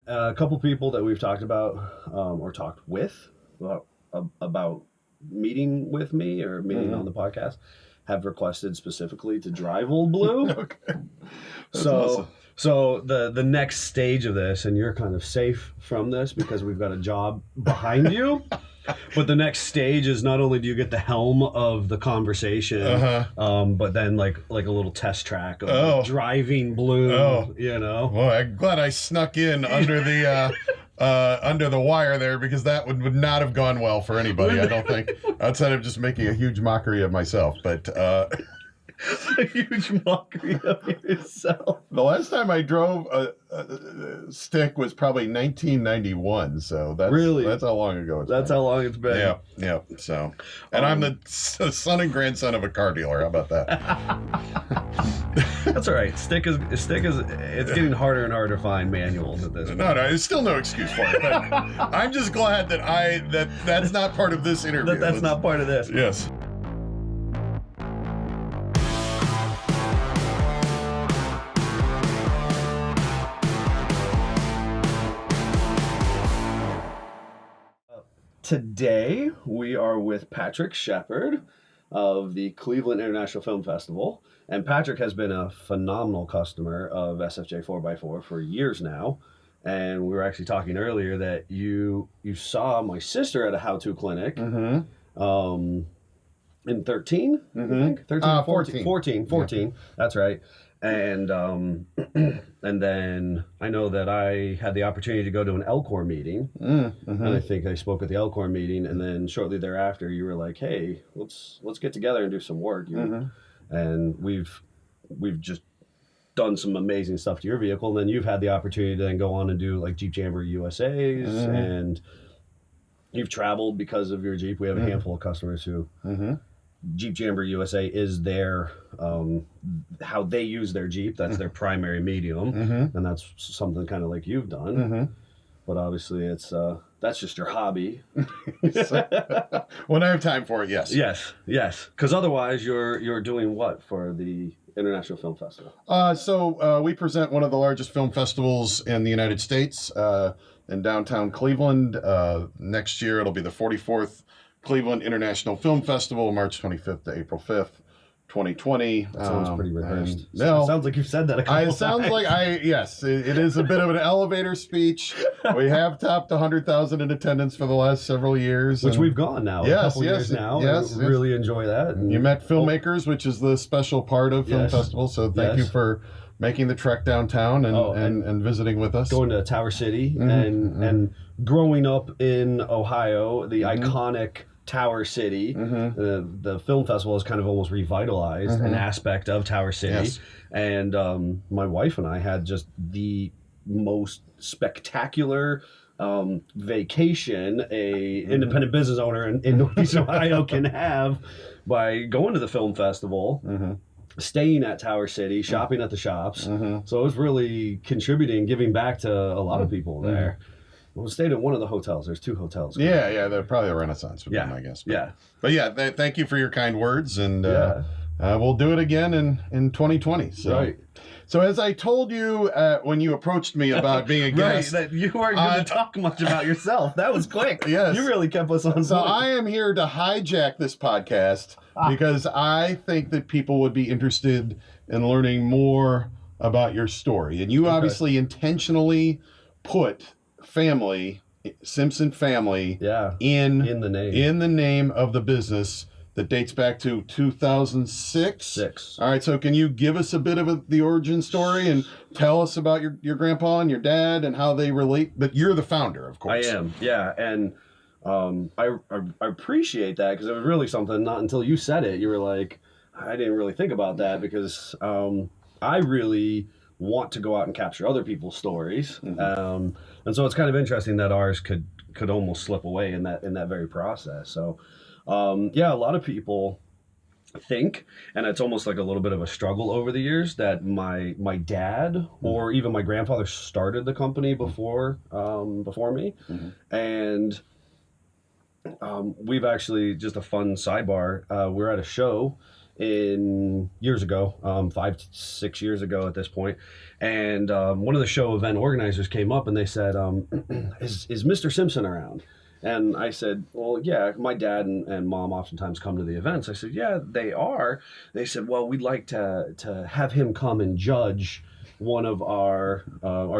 a couple people that we've talked about or talked with about meeting with me or meeting on the podcast have requested specifically to drive Old Blue. Okay. That's awesome. So the next stage of this, and you're kind of safe from this because we've got a job behind you. But the next stage is not only do you get the helm of the conversation, but then like a little test track of driving Blue. Well, I'm glad I snuck in under the wire there, because that would not have gone well for anybody, I don't think, outside of just making a huge mockery of myself. But a huge mockery of yourself. The last time I drove a stick was probably 1991, so that's how long ago it's been. That's how long it's been. Yeah. So, and I'm the son and grandson of a car dealer. How about that? That's all right. Stick is it's getting harder and harder to find manuals at this point. No, there's still no excuse for it. But I'm just glad that that's not part of this interview. That's not part of this. Yes. Today, we are with Patrick Shepard of the Cleveland International Film Festival. And Patrick has been a phenomenal customer of SFJ4x4 for years now. And we were actually talking earlier that you saw my sister at a how-to clinic in 13, I think? 13, 14. Yeah. That's right. And and then I know that I had the opportunity to go to an LCOR meeting, and I think I spoke at the LCOR meeting, and then shortly thereafter you were like, "Hey, let's get together and do some work." And we've just done some amazing stuff to your vehicle, and then you've had the opportunity to then go on and do like Jeep Jamboree USA's, and you've traveled because of your Jeep. We have a handful of customers who. Jeep Jamboree USA is their how they use their Jeep. That's their primary medium, and that's something kind of like you've done. But obviously, it's that's just your hobby. When I have time for it, yes. Yes. Because otherwise, you're doing what for the International Film Festival? So we present one of the largest film festivals in the United States in downtown Cleveland. Next year, it'll be the 44th Cleveland International Film Festival, March 25th to April 5th, 2020. That sounds pretty rehearsed. No, it sounds like you've said that a couple times. It sounds like yes, it is a bit of an elevator speech. We have topped 100,000 in attendance for the last several years. Which we've gone now. A couple years now. Yes. Really enjoy that. And you met filmmakers, which is the special part of film festivals. So thank you for making the trek downtown and visiting with us. Going to Tower City and growing up in Ohio, the iconic Tower City, the film festival has kind of almost revitalized an aspect of Tower City. And my wife and I had just the most spectacular vacation a independent business owner in Northeast Ohio can have by going to the film festival, staying at Tower City, shopping at the shops. So it was really contributing, giving back to a lot of people there. We stayed at one of the hotels. There's two hotels. Yeah, they're probably a Renaissance would be my guess. But thank you for your kind words, and we'll do it again in 2020. So. So as I told you when you approached me about being a guest, that you weren't going to talk much about yourself. That was quick. Yes, you really kept us on. So I am here to hijack this podcast because I think that people would be interested in learning more about your story, and you obviously intentionally put family, Simpson Family, in the name of the business that dates back to 2006. All right, so can you give us a bit of the origin story and tell us about your grandpa and your dad and how they relate? But you're the founder, of course. I am, and I appreciate that, because it was really something. Not until you said it, you were like, I didn't really think about that, because I really want to go out and capture other people's stories, and so it's kind of interesting that ours could almost slip away in that very process. So a lot of people think, and it's almost like a little bit of a struggle over the years, that my dad or even my grandfather started the company before me, and we've actually, just a fun sidebar, we're at a show in years ago, 5-6 years ago at this point. And one of the show event organizers came up and they said, is Mr. Simpson around? And I said, well, yeah, my dad and mom oftentimes come to the events. I said, yeah, they are. They said, well, we'd like to have him come and judge one of our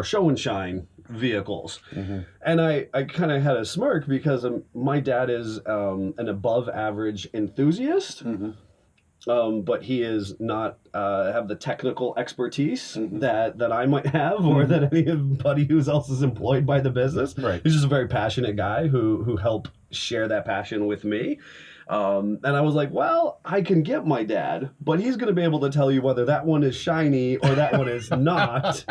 show and shine vehicles. And I kind of had a smirk because my dad is an above average enthusiast. But he is not have the technical expertise that I might have, or that anybody who else is employed by the business. Right. He's just a very passionate guy who helped share that passion with me. And I was like, well, I can get my dad, but he's going to be able to tell you whether that one is shiny or that one is not.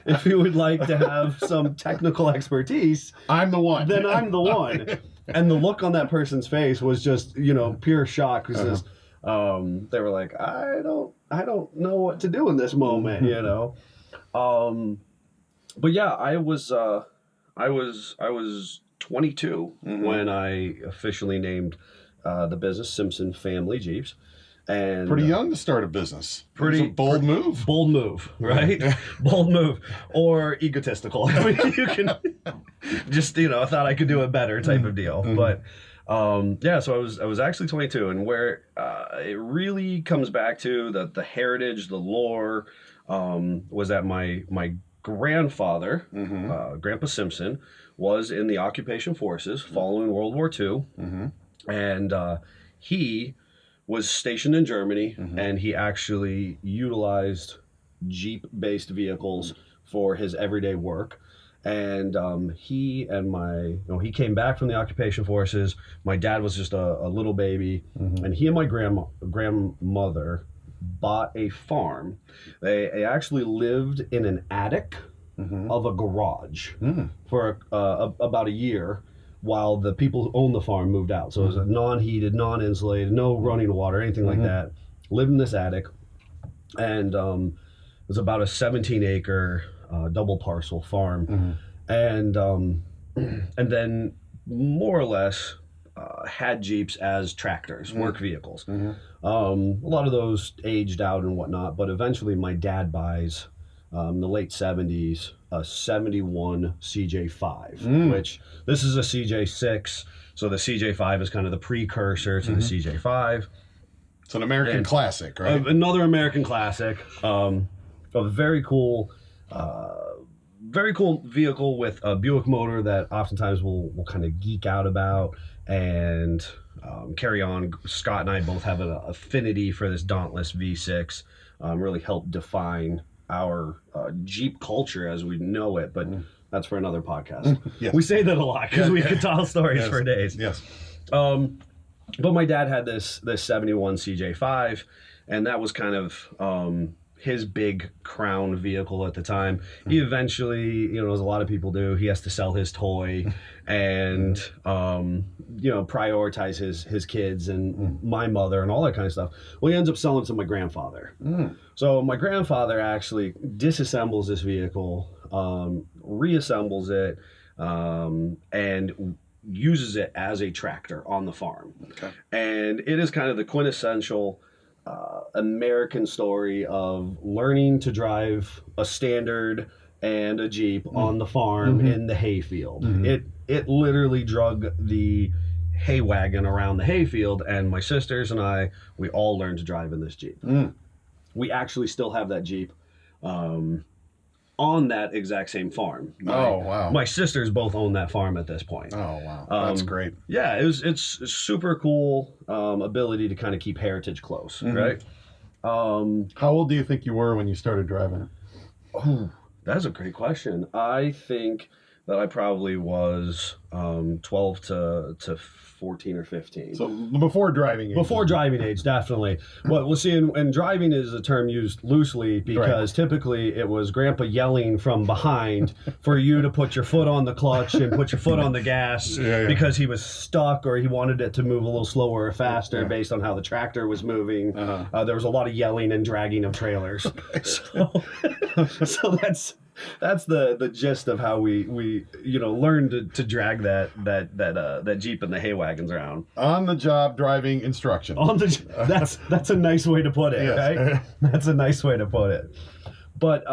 If you would like to have some technical expertise, I'm the one. Then I'm the one. And the look on that person's face was just, pure shock. Because they were like, I don't know what to do in this moment, But yeah, I was 22 when I officially named the business Simpson Family Jeeps. And pretty young to start a business. Pretty bold move. Bold move, right? Bold move, or egotistical. I mean, you can just thought I could do it better type of deal. But so I was actually 22, and where it really comes back to the heritage, the lore, was that my grandfather, Grandpa Simpson, was in the occupation forces following World War II, and he was stationed in Germany, and he actually utilized Jeep-based vehicles for his everyday work. And he came back from the occupation forces. My dad was just a little baby, and he and my grandmother bought a farm. They actually lived in an attic of a garage for about a year, while the people who owned the farm moved out. So it was a non-heated, non-insulated, no running water, anything like that. Lived in this attic, and it was about a 17-acre double parcel farm, and then more or less had Jeeps as tractors, work vehicles. A lot of those aged out and whatnot, but eventually my dad buys in the late 70s a 71 CJ5, which this is a CJ6, so the CJ5 is kind of the precursor to the CJ5. It's an American classic, right? Another American classic. A very cool vehicle with a Buick motor that oftentimes we'll kind of geek out about and carry on. Scott and I both have an affinity for this Dauntless V6. Really helped define our Jeep culture as we know it, but that's for another podcast. Yes. We say that a lot because we could tell stories for days. Yes. But my dad had this 71 CJ5, and that was kind of his big crown vehicle at the time. He eventually, as a lot of people do, he has to sell his toy and, prioritize his kids and my mother and all that kind of stuff. Well, he ends up selling it to my grandfather. So my grandfather actually disassembles this vehicle, reassembles it, and uses it as a tractor on the farm. Okay. And it is kind of the quintessential American story of learning to drive a standard and a Jeep on the farm in the hayfield. It literally drug the hay wagon around the hayfield, and my sisters and I, we all learned to drive in this Jeep. We actually still have that Jeep on that exact same farm. Wow. My sisters both own that farm at this point. Oh, wow. That's great. Yeah, it's super cool ability to kind of keep heritage close, right? How old do you think you were when you started driving it? Oh, that's a great question. I think that I probably was 12 to 14 or 15. So before driving age. Before driving age, definitely. Well, we'll see, and driving is a term used loosely because typically it was Grandpa yelling from behind for you to put your foot on the clutch and put your foot on the gas because he was stuck or he wanted it to move a little slower or faster based on how the tractor was moving. There was a lot of yelling and dragging of trailers. So That's the gist of how we learned to drag that Jeep and the hay wagons around. On the job driving instruction. That's a nice way to put it, Yes. right? That's a nice way to put it. But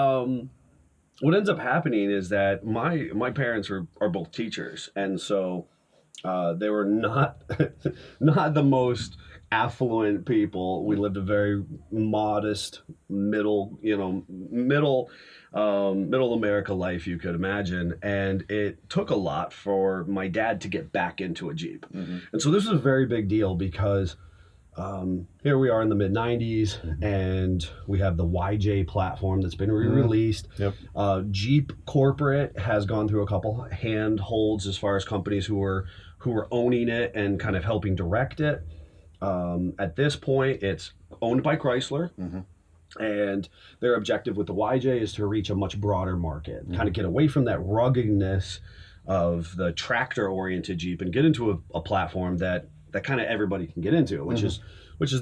what ends up happening is that my parents are both teachers, and so they were not not the most affluent people. We lived a very modest middle America life, you could imagine, and it took a lot for my dad to get back into a Jeep. Mm-hmm. And so this was a very big deal because here we are in the mid 90s, and we have the YJ platform that's been re-released. Yep. Jeep corporate has gone through a couple handholds as far as companies who were owning it and kind of helping direct it. At this point, it's owned by Chrysler. Mm-hmm. And their objective with the YJ is to reach a much broader market, kind of get away from that ruggedness of the tractor-oriented Jeep and get into a platform that kind of everybody can get into, which is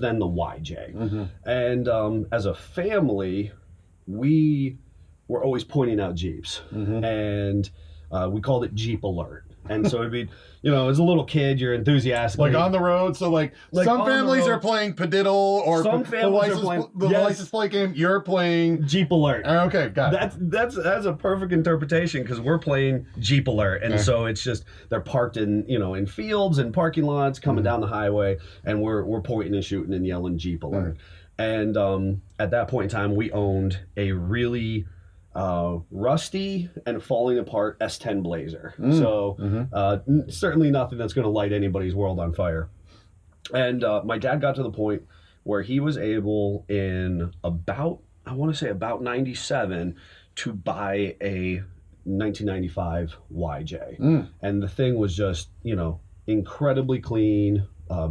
then the YJ. Mm-hmm. And as a family, we were always pointing out Jeeps, and we called it Jeep Alert. And so it'd be, as a little kid, you're enthusiastic. Like on the road, so like some families are playing Padiddle or some families are playing the license plate game. You're playing Jeep Alert. Okay, got it. That's a perfect interpretation because we're playing Jeep Alert, and so it's just they're parked in fields and parking lots coming down the highway, and we're pointing and shooting and yelling Jeep Alert. And at that point in time, we owned a really rusty and falling apart S10 Blazer. So certainly nothing that's going to light anybody's world on fire. And my dad got to the point where he was able in about 97 to buy a 1995 YJ. And the thing was just, incredibly clean,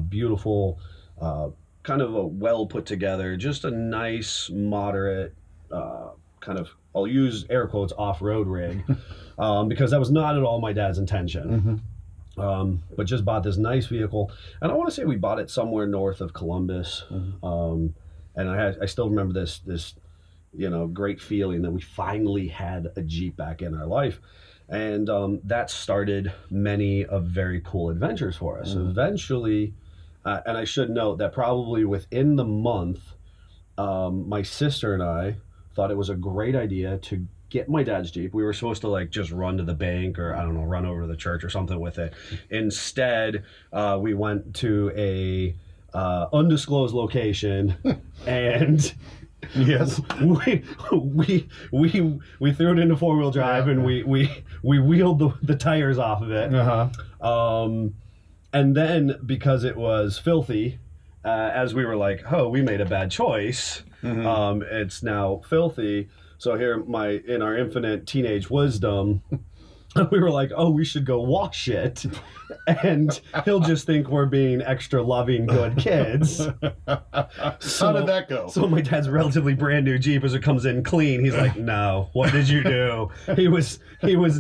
beautiful, kind of a well put together, just a nice, moderate, kind of, I'll use air quotes, off-road rig, because that was not at all my dad's intention. But just bought this nice vehicle, and I want to say we bought it somewhere north of Columbus. And I still remember this great feeling that we finally had a Jeep back in our life, and that started many of very cool adventures for us. Eventually, and I should note that probably within the month, my sister and I thought it was a great idea to get my dad's Jeep. We were supposed to just run to the bank or run over to the church or something with it. Instead, we went to a undisclosed location and yes, we threw it into 4-wheel drive and we wheeled the tires off of it. And then because it was filthy, as we were like, oh, we made a bad choice. It's now filthy. So here, in our infinite teenage wisdom, we were like, oh, we should go wash it, and he'll just think we're being extra loving, good kids. How did that go? So my dad's relatively brand new Jeep, as it comes in clean, he's like, no, what did you do? He was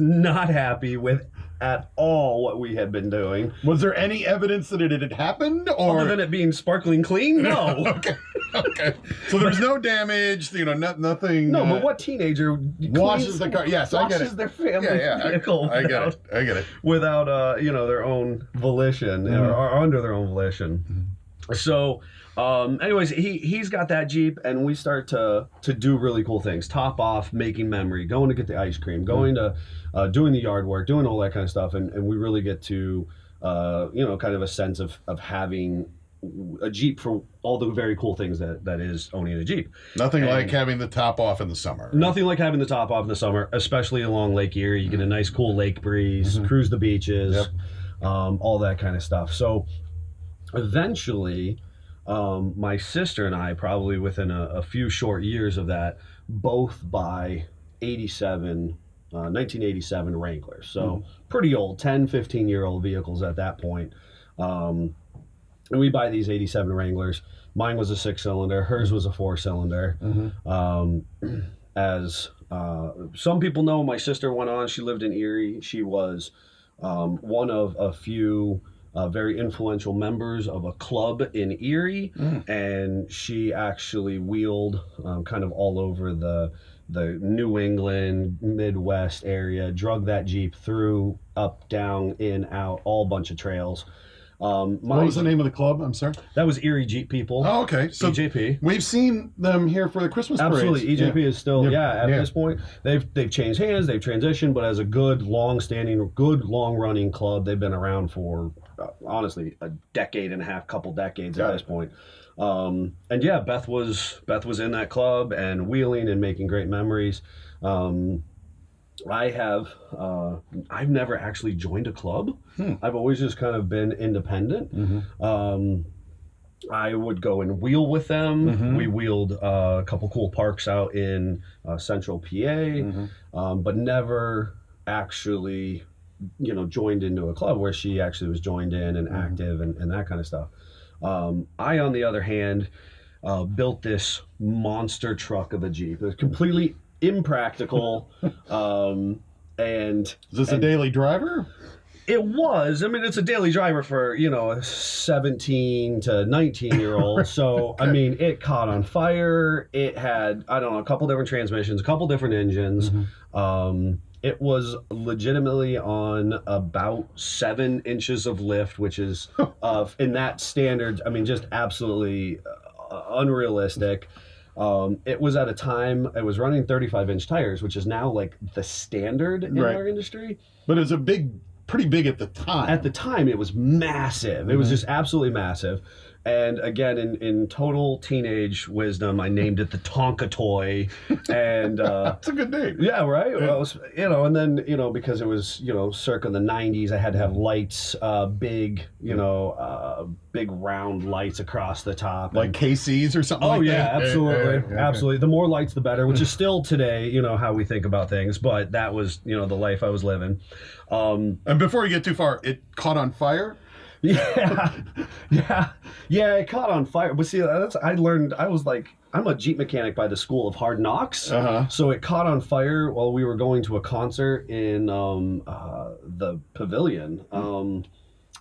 not happy with at all what we had been doing. Was there any evidence that it had happened, or other than it being sparkling clean? No. Okay. So there's no damage. Nothing. No, but what teenager washes the car? Yes, I get it. Washes their family vehicle. I get it. Without their own volition or under their own volition. So, anyways, he's got that Jeep, and we start to do really cool things. Top off, making memory, going to get the ice cream, going to doing the yard work, doing all that kind of stuff, and we really get to kind of a sense of having a Jeep for all the very cool things that is owning a Jeep. Nothing like having the top off in the summer. Right? Nothing like having the top off in the summer, especially along Lake Erie. You get a nice cool lake breeze, cruise the beaches, all that kind of stuff. So eventually, my sister and I, probably within a few short years of that, both buy 1987 Wranglers. So pretty old, 10, 15-year-old vehicles at that point. And we buy these 87 Wranglers. Mine was a 6-cylinder. Hers was a 4-cylinder. As some people know, my sister went on. She lived in Erie. She was one of a few very influential members of a club in Erie, and she actually wheeled kind of all over the the New England, Midwest area, drug that Jeep through, up, down, in, out, all bunch of trails. What was the name of the club? I'm sorry. That was Erie Jeep People. Oh, okay. So EJP. We've seen them here for the Christmas parades. Absolutely. EJP is still, at this point, they've changed hands, they've transitioned, but as a good, long-standing, good, long-running club, they've been around for, honestly, a decade and a half, couple decades at this point. And yeah, Beth was in that club and wheeling and making great memories. I've never actually joined a club. I've always just kind of been independent. I would go and wheel with them. We wheeled a couple cool parks out in central PA, but never actually, joined into a club where she actually was joined in and active and that kind of stuff. I, on the other hand, built this monster truck of a Jeep. It was completely impractical. And is this a daily driver? It was. I mean, it's a daily driver for, a 17 to 19-year-old. So, okay. I mean, it caught on fire. It had, I don't know, a couple different transmissions, a couple different engines. It was legitimately on about 7 inches of lift, which is, in that standard, I mean, just absolutely unrealistic. It was at a time, it was running 35-inch tires, which is now like the standard in our industry. But it was pretty big at the time. At the time, it was massive. It was just absolutely massive. And again, in total teenage wisdom, I named it the Tonka Toy. And that's a good name. Yeah, right. Yeah. Well, and then because it was circa the 90s, I had to have lights, big round lights across the top, like KCs or something. Oh yeah, absolutely, absolutely. The more lights, the better. Which is still today, how we think about things. But that was the life I was living. And before you get too far, it caught on fire. Yeah, it caught on fire. But see, I learned, I'm a Jeep mechanic by the School of Hard Knocks. So it caught on fire while we were going to a concert in the Pavilion.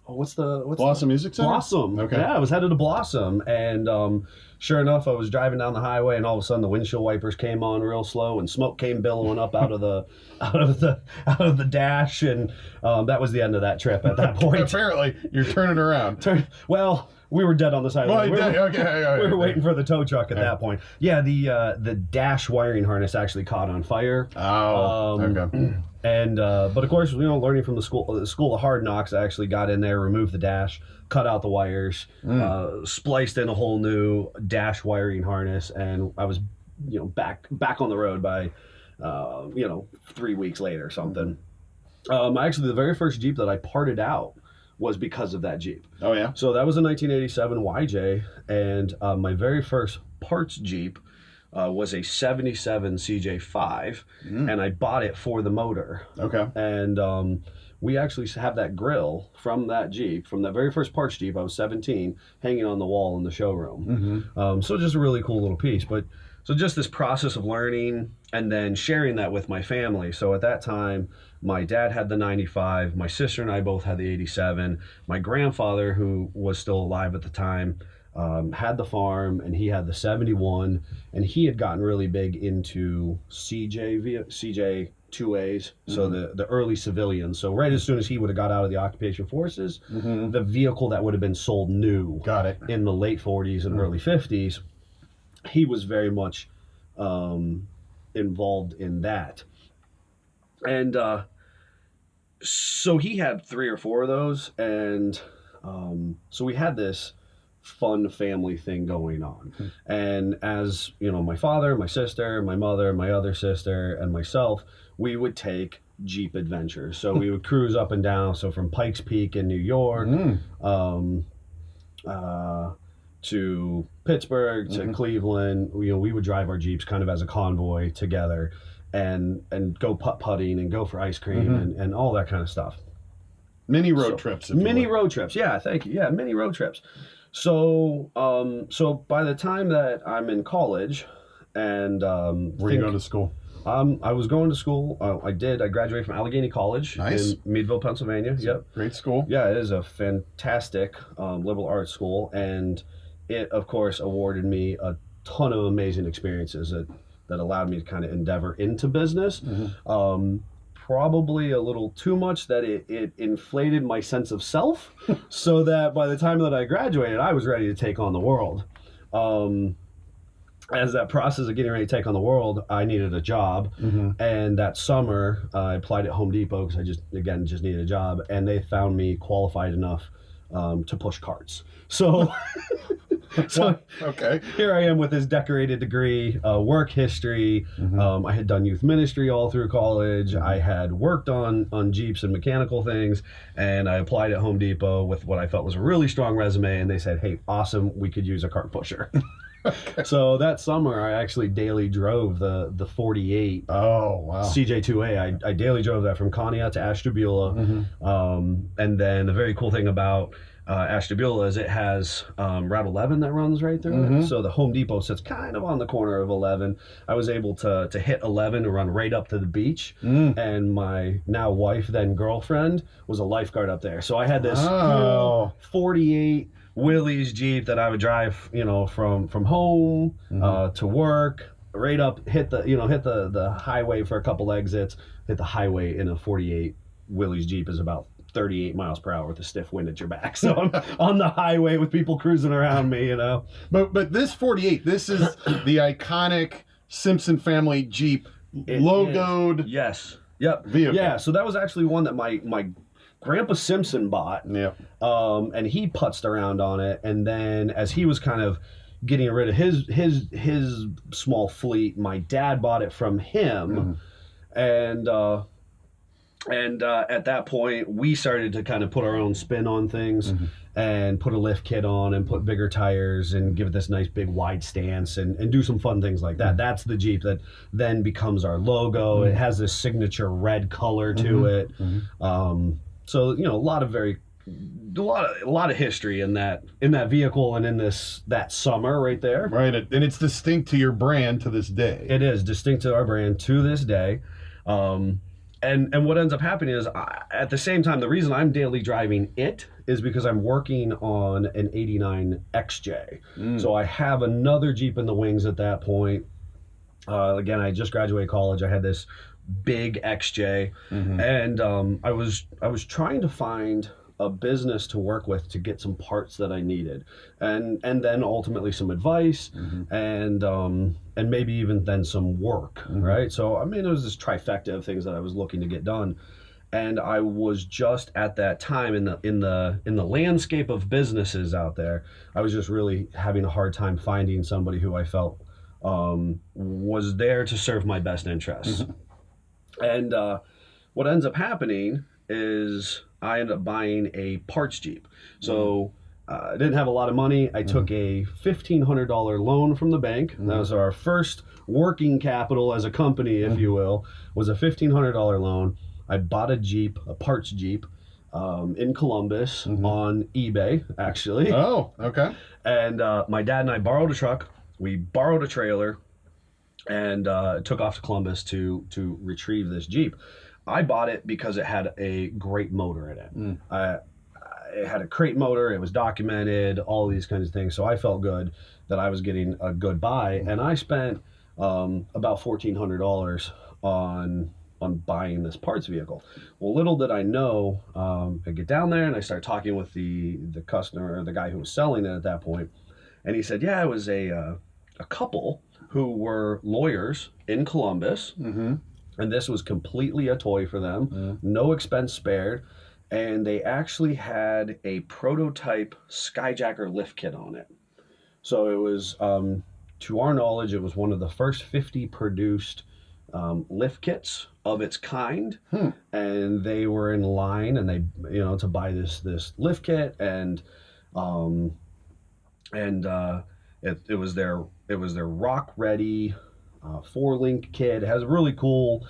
What's Blossom Music Center? Blossom. Okay. Yeah, I was headed to Blossom, and sure enough, I was driving down the highway, and all of a sudden the windshield wipers came on real slow, and smoke came billowing up out of the dash, and that was the end of that trip at that point. Apparently, you're turning around. Well, we were dead on the side of the road. We were waiting for the tow truck at that point. Yeah, the dash wiring harness actually caught on fire. Oh, okay. And but of course, learning from the School of Hard Knocks, I actually got in there, removed the dash, cut out the wires, spliced in a whole new dash wiring harness, and I was back on the road by 3 weeks later or something. Actually, the very first Jeep that I parted out was because of that Jeep. Oh yeah. So that was a 1987 YJ, and my very first parts Jeep was a 77 CJ5, and I bought it for the motor. Okay. And we actually have that grill from that Jeep, from that very first parts Jeep. I was 17, hanging on the wall in the showroom. So just a really cool little piece. But so just this process of learning and then sharing that with my family. So at that time, my dad had the 95, my sister and I both had the 87. My grandfather, who was still alive at the time, had the farm, and he had the 71, and he had gotten really big into CJ 2As, so the early civilians. So right as soon as he would have got out of the occupation forces, the vehicle that would have been sold new in the late 40s and early 50s, he was very much involved in that. And so he had 3 or 4 of those, and so we had this fun family thing going on. And as my father, my sister, my mother, my other sister, and myself, we would take Jeep adventures. So we would cruise up and down, so from Pikes Peak in New York to Pittsburgh to Cleveland. We would drive our Jeeps kind of as a convoy together, and go putt-putting and go for ice cream and all that kind of stuff. Mini road trips. Mini road trips. Yeah, thank you. Yeah, mini road trips. So so by the time that I'm in college, and where you going to school? I was going to school. I graduated from Allegheny College in Meadville, Pennsylvania. Yep. Great school. Yeah, it is a fantastic liberal arts school, and it, of course, awarded me a ton of amazing experiences. It that allowed me to kind of endeavor into business. Probably a little too much, that it inflated my sense of self, so that by the time that I graduated, I was ready to take on the world. As that process of getting ready to take on the world, I needed a job. And that summer, I applied at Home Depot because I just needed a job. And they found me qualified enough to push carts. So, Okay. Here I am with this decorated degree, work history. I had done youth ministry all through college. I had worked on Jeeps and mechanical things. And I applied at Home Depot with what I felt was a really strong resume. And they said, hey, awesome, we could use a cart pusher. Okay. So that summer, I actually daily drove the 48 CJ2A. I daily drove that from Conneaut to Ashtabula. And then the very cool thing about Ashtabula is it has Route 11 that runs right through it. So the Home Depot sits kind of on the corner of 11. I was able to hit 11 and run right up to the beach. And my now wife, then girlfriend, was a lifeguard up there. So I had this 48 Willys Jeep that I would drive, from home to work, right up, hit the highway for a couple exits. Hit the highway in a 48 Willys Jeep is about 38 miles per hour with a stiff wind at your back. So I'm on the highway with people cruising around me, But this 48, this is the iconic Simpson Family Jeep logoed. Yes. Yep. Vehicle. Yeah. So that was actually one that my Grandpa Simpson bought. And he putzed around on it. And then as he was kind of getting rid of his small fleet, my dad bought it from him. And at that point, we started to kind of put our own spin on things and put a lift kit on and put bigger tires and give it this nice big wide stance and do some fun things like that. That's the Jeep that then becomes our logo. It has this signature red color to it. So, a lot of history in that vehicle and in that summer right there. Right, and it's distinct to your brand to this day. It is distinct to our brand to this day. And what ends up happening is, at the same time, the reason I'm daily driving it is because I'm working on an 89 XJ. So I have another Jeep in the wings at that point. Again, I just graduated college. I had this big XJ, and I was trying to find a business to work with to get some parts that I needed, and then ultimately some advice, and maybe even then some work, right? So I mean, it was this trifecta of things that I was looking to get done, and I was just at that time in the landscape of businesses out there, I was just really having a hard time finding somebody who I felt was there to serve my best interests. And what ends up happening is I ended up buying a parts Jeep. So I didn't have a lot of money. I took a $1,500 loan from the bank. That was our first working capital as a company, if you will, was a $1,500 loan. I bought a Jeep, a parts Jeep, in Columbus on eBay, actually. Oh, okay. And my dad and I borrowed a truck. We borrowed a trailer and took off to Columbus to retrieve this Jeep. I bought it because it had a great motor in it. It had a crate motor. It was documented, all these kinds of things. So I felt good that I was getting a good buy. And I spent about $1,400 on buying this parts vehicle. Well, little did I know, I get down there and I start talking with the customer, or the guy who was selling it at that point. And he said, yeah, it was a couple who were lawyers in Columbus. And this was completely a toy for them, no expense spared. And they actually had a prototype Skyjacker lift kit on it. So it was, to our knowledge, it was one of the first 50 produced lift kits of its kind. And they were in line, and they, to buy this lift kit, and it was their rock ready 4-link kit. It has a really cool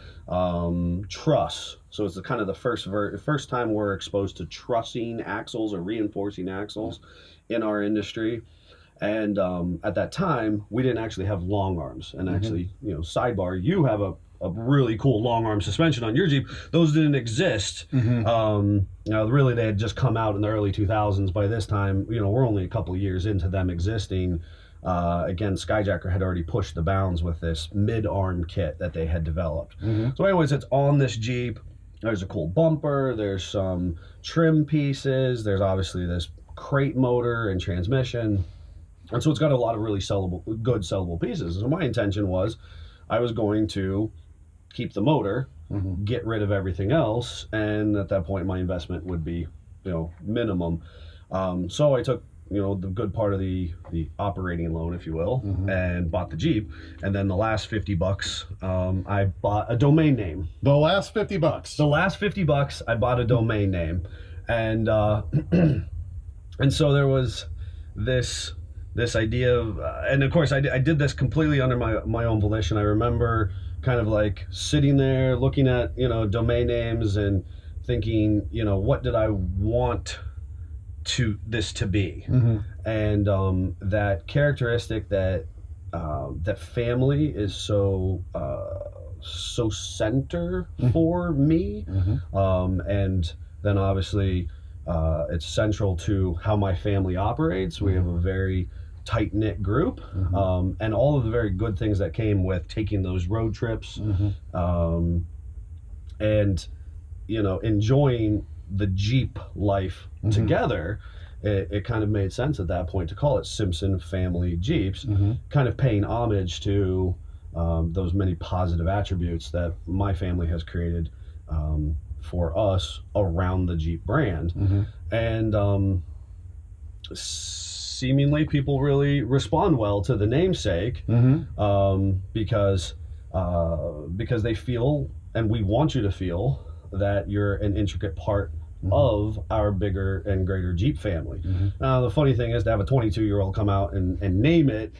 truss. So it's kind of the first time we're exposed to trussing axles or reinforcing axles in our industry. And at that time, we didn't actually have long arms. And actually, sidebar, you have a really cool long arm suspension on your Jeep. Those didn't exist. Really, they had just come out in the early 2000s. By this time, we're only a couple of years into them existing. again, Skyjacker had already pushed the bounds with this mid-arm kit that they had developed. So anyways, it's on this Jeep. There's a cool bumper. There's some trim pieces. There's obviously this crate motor and transmission. And so it's got a lot of really good sellable pieces. So my intention was I was going to keep the motor, get rid of everything else, and at that point my investment would be, minimum. So I took, the good part of the operating loan, if you will, and bought the Jeep. And then the last $50, I bought a domain name. The last $50. The last $50, I bought a domain name, and and so there was this idea of, and of course I did this completely under my own volition. I remember kind of like sitting there looking at domain names and thinking, what did I want this to be, and that characteristic that family is so center for me, and then obviously it's central to how my family operates. We have a very tight-knit group, and all of the very good things that came with taking those road trips, and enjoying the Jeep life together. It kind of made sense at that point to call it Simpson Family Jeeps, kind of paying homage to those many positive attributes that my family has created for us around the Jeep brand. And seemingly people really respond well to the namesake, because they feel, and we want you to feel, that you're an intricate part of our bigger and greater Jeep family. Now, the funny thing is to have a 22-year-old come out and name it,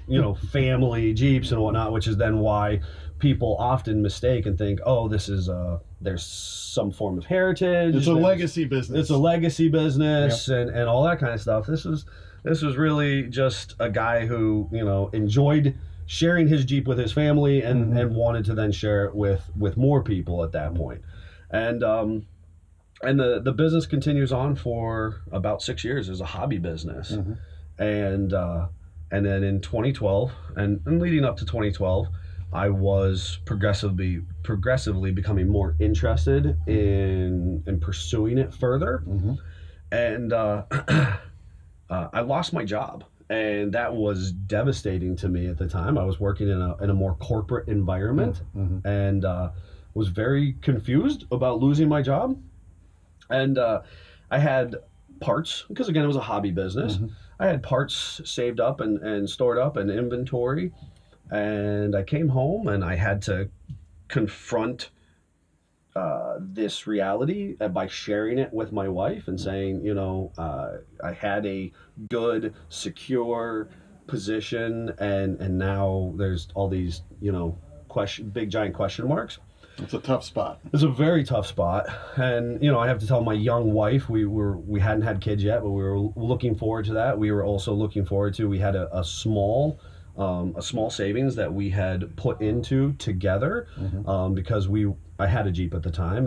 Family Jeeps and whatnot, which is then why people often mistake and think, oh, this is there's some form of heritage. It's a legacy business. It's a legacy business, and all that kind of stuff. This was really just a guy who enjoyed sharing his Jeep with his family and wanted to then share it with more people at that point. And the business continues on for about 6 years as a hobby business. And then in 2012 and leading up to 2012, I was progressively becoming more interested in pursuing it further. And I lost my job, and that was devastating to me at the time. I was working in a more corporate environment, and was very confused about losing my job. And I had parts, because again, it was a hobby business. I had parts saved up and stored up and inventory. And I came home and I had to confront this reality by sharing it with my wife and saying, I had a good, secure position, and now there's all these, big giant question marks. It's a tough spot. It's a very tough spot. And, I have to tell my young wife, we hadn't had kids yet, but we were looking forward to that. We were also looking forward to, we had a small savings that we had put into together, because I had a Jeep at the time,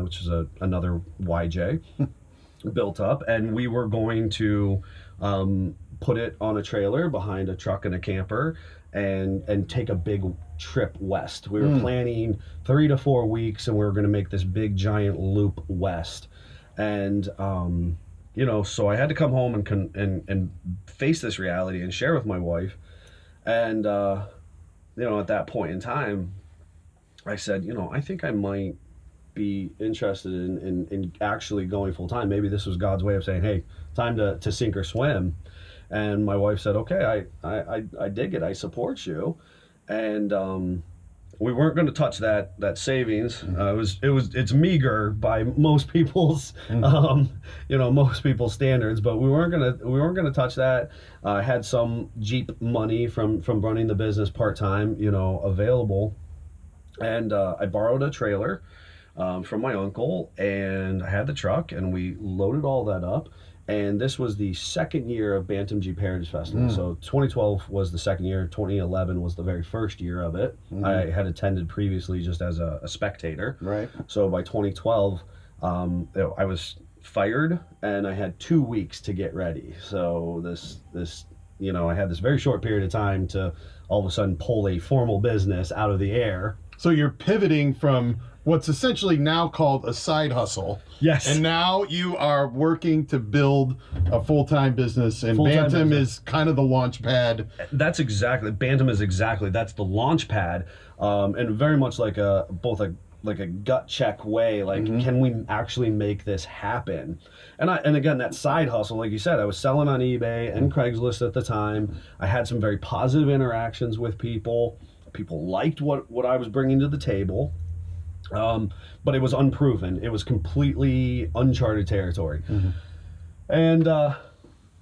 which is another YJ built up, and we were going to put it on a trailer behind a truck and a camper and take a big trip west. We were planning 3 to 4 weeks, and we were going to make this big giant loop west. And so I had to come home and face this reality and share with my wife. And at that point in time, I said, I think I might be interested in actually going full time. Maybe this was God's way of saying, hey, time to sink or swim. And my wife said, okay, I dig it. I support you. And we weren't going to touch that savings. It's meager by most people's most people's standards, but we weren't gonna touch that. I had some Jeep money from running the business part-time, available, and I borrowed a trailer from my uncle, and I had the truck, and we loaded all that up. And this was the second year of Bantam Jeep Heritage Festival. So 2012 was the second year. 2011 was the very first year of it. I had attended previously just as a spectator. Right. So by 2012, I was fired, and I had 2 weeks to get ready. So this you know, I had this very short period of time to all of a sudden pull a formal business out of the air. So you're pivoting from what's essentially now called a side hustle. Yes. And now you are working to build a full-time business, and Bantam is kind of the launch pad. That's exactly, Bantam is exactly, that's the launch pad, and very much like both a gut check way, like, can we actually make this happen? And again, that side hustle, like you said, I was selling on eBay and Craigslist at the time. I had some very positive interactions with people. People liked what I was bringing to the table. But it was unproven. It was completely uncharted territory. And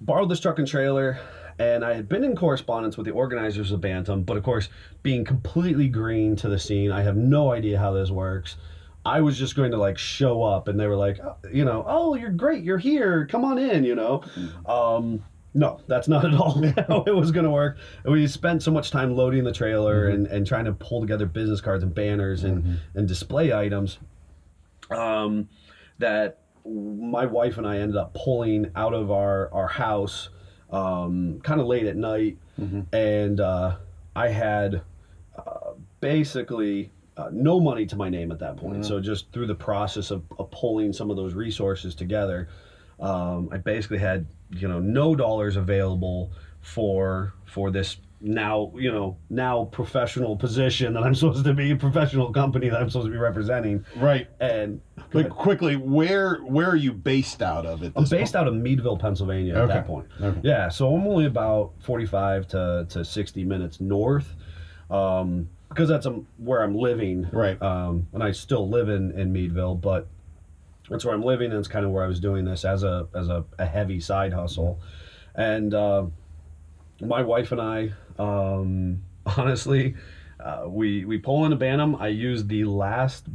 borrowed this truck and trailer, and I had been in correspondence with the organizers of Bantam, but of course, being completely green to the scene, I have no idea how this works. I was just going to like show up, and they were like, you know, oh, you're great, you're here, come on in, you know. No, that's not at all how it was going to work. We spent so much time loading the trailer and trying to pull together business cards and banners and display items that my wife and I ended up pulling out of our house kind of late at night. And I had basically no money to my name at that point. So just through the process of pulling some of those resources together, I basically had, you know, no dollars available for this now professional position that I'm supposed to be, a professional company that I'm supposed to be representing. Right. And but quickly, where are you based out of I'm based out of Meadville, Pennsylvania at that point. Yeah, so I'm only about 45 to 60 minutes north, because that's where I'm living. Right. And I still live in Meadville, but that's where I'm living, and it's kind of where I was doing this as a heavy side hustle. And my wife and I, honestly, we pull into Bantam. I used the last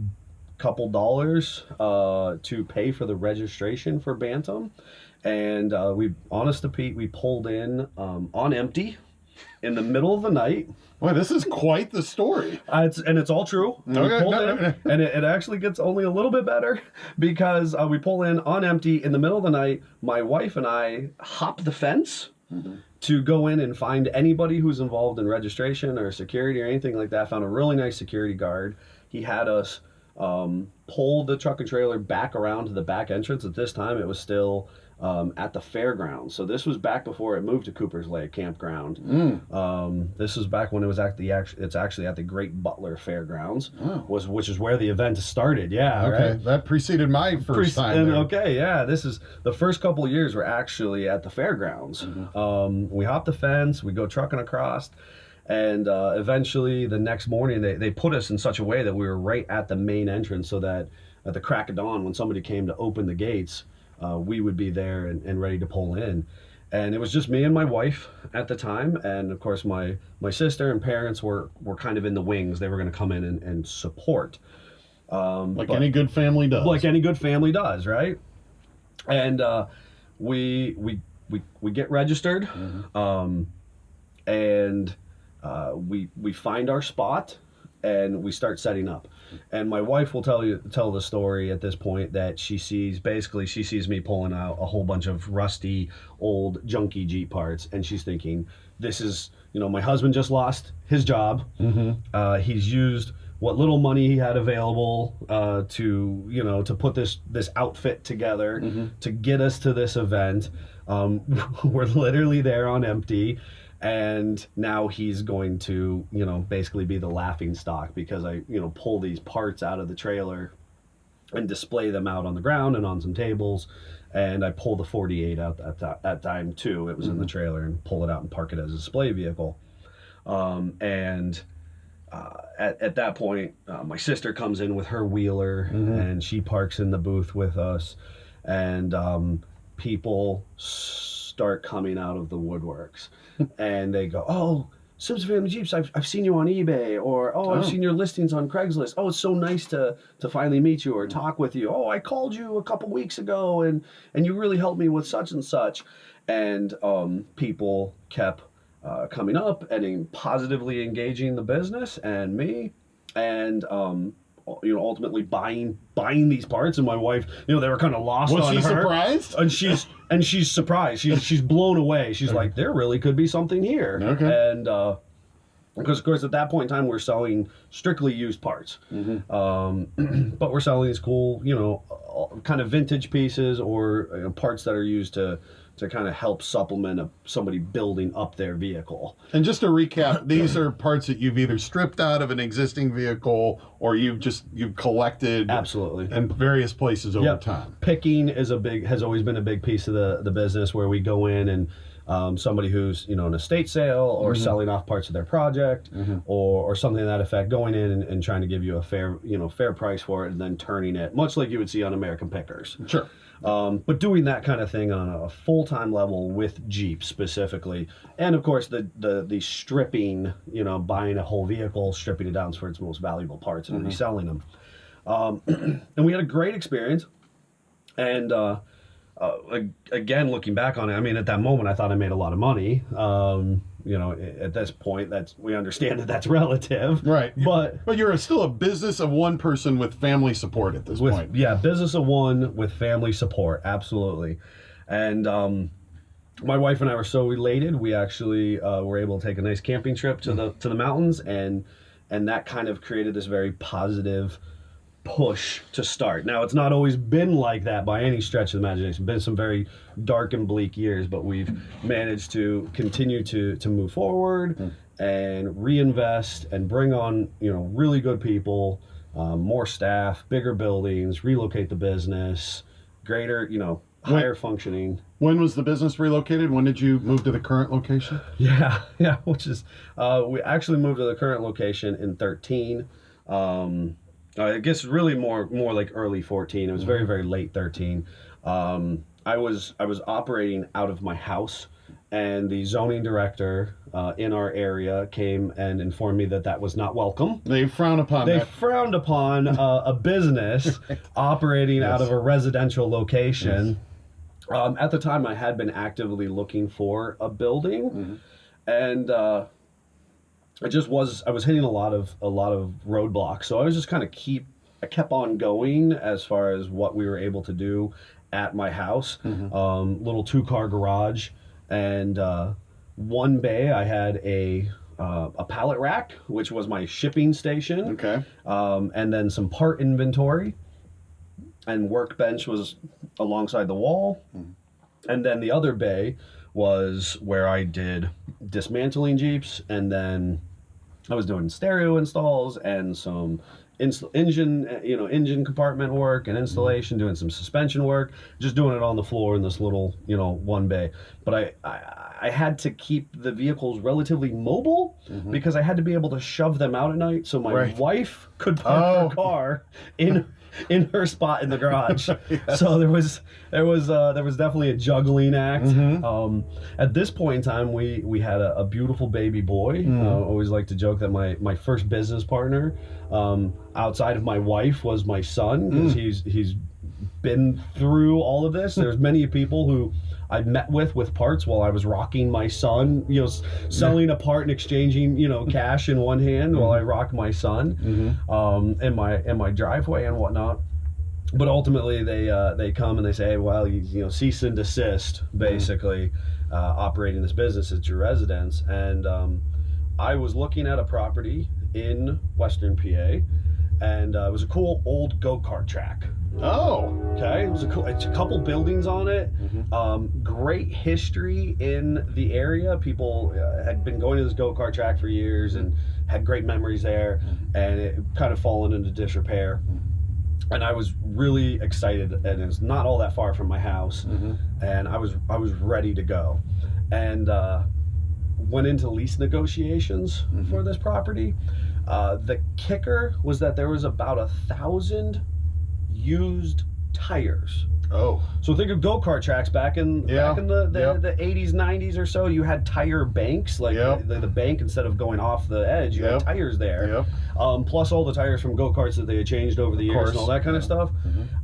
couple dollars to pay for the registration for Bantam, and honest to Pete, we pulled in on empty in the middle of the night. Well, this is quite the story. It's all true. We pulled in, and it actually gets only a little bit better, because we pull in on empty in the middle of the night. My wife and I hop the fence to go in and find anybody who's involved in registration or security or anything like that. Found a really nice security guard. He had us pull the truck and trailer back around to the back entrance. At this time, it was still at the fairgrounds. So this was back before it moved to Cooper's Lake Campground. This was back when it was it's actually at the Great Butler Fairgrounds, which is where the event started. Yeah. Okay, right? that preceded my first time there. Okay, yeah, this is the first couple of years were actually at the fairgrounds. We hop the fence, we go trucking across, and eventually the next morning they put us in such a way that we were right at the main entrance, so that at the crack of dawn, when somebody came to open the gates, we would be there and ready to pull in. And it was just me and my wife at the time, and of course my sister and parents were kind of in the wings. They were going to come in and support, like any good family does. Like any good family does, right? And we get registered, and we find our spot, and we start setting up. And my wife will tell the story at this point that she sees me pulling out a whole bunch of rusty, old, junky Jeep parts, and she's thinking, this is, my husband just lost his job. He's used what little money he had available to put this outfit together to get us to this event. We're literally there on empty. And now he's going to, basically be the laughing stock, because I, pull these parts out of the trailer and display them out on the ground and on some tables. And I pull the 48 out at that time too. It was in the trailer, and pull it out and park it as a display vehicle. At that point, my sister comes in with her wheeler, and she parks in the booth with us. And people start coming out of the woodworks, and they go, "Oh, Simpson Family Jeeps, I've seen you on eBay," or I've seen your listings on Craigslist. Oh, it's so nice to finally meet you or talk with you. Oh, I called you a couple weeks ago, and you really helped me with such and such." And people kept coming up and positively engaging the business and me, and ultimately buying these parts. And my wife, they were kind of lost on her. Was she surprised? And she's surprised. She's blown away. She's like, there really could be something here. Okay. And because of course at that point in time we're selling strictly used parts, but we're selling these cool, kind of vintage pieces or parts that are used to kind of help supplement somebody building up their vehicle. And just to recap, these are parts that you've either stripped out of an existing vehicle or you've collected absolutely in various places over time. Picking has always been a big piece of the business, where we go in and somebody who's an estate sale or selling off parts of their project or something to that effect, going in and trying to give you a fair price for it, and then turning it much like you would see on American Pickers. Sure. But doing that kind of thing on a full-time level with Jeeps specifically, and of course the stripping, buying a whole vehicle, stripping it down for its most valuable parts and reselling them. And we had a great experience. And again, looking back on it, I mean, at that moment, I thought I made a lot of money. At this point, we understand that's relative, right? But you're still a business of one person with family support at this point. Yeah, business of one with family support, absolutely. And my wife and I were so elated. We actually were able to take a nice camping trip to the mountains, and that kind of created this very positive push to start. Now, it's not always been like that by any stretch of the imagination. Been some very dark and bleak years, but we've managed to continue to move forward and reinvest and bring on really good people, more staff, bigger buildings, relocate the business, greater higher functioning. When was the business relocated? When did you move to the current location? Yeah, which is we actually moved to the current location in 13. I guess really more like early 14. It was very, very late 13. I was operating out of my house, and the zoning director in our area came and informed me that was not welcome. They frown upon that. They frowned upon a business operating out of a residential location. Yes. At the time, I had been actively looking for a building, and I was hitting a lot of roadblocks. So I was just kind of I kept on going as far as what we were able to do at my house. Little 2-car garage, and one bay I had a pallet rack, which was my shipping station. Okay. And then some part inventory, and workbench was alongside the wall. And then the other bay was where I did dismantling Jeeps, and then I was doing stereo installs and some engine compartment work and installation, doing some suspension work, just doing it on the floor in this little, one bay. But I had to keep the vehicles relatively mobile because I had to be able to shove them out at night so my wife could park her car in her spot in the garage. Yes. So there was definitely a juggling act. At this point in time, we had a beautiful baby boy. I always like to joke that my first business partner, outside of my wife, was my son, because he's been through all of this. There's many people who I met with parts while I was rocking my son, selling a part and exchanging, cash in one hand while I rocked my son, in my driveway and whatnot. But ultimately they come and they say, hey, well, cease and desist, basically, operating this business at your residence. And I was looking at a property in Western PA, and it was a cool old go-kart track. Oh, okay. It's a couple buildings on it. Great history in the area. People had been going to this go-kart track for years and had great memories there, and it kind of fallen into disrepair. And I was really excited, and it's not all that far from my house, and I was ready to go, and went into lease negotiations for this property. The kicker was that there was about 1,000 used tires. Oh, so think of go-kart tracks back in the 80s, 90s or so. You had tire banks, like the bank, instead of going off the edge, you had tires there. Plus all the tires from go-karts that they had changed over the years and all that kind of stuff.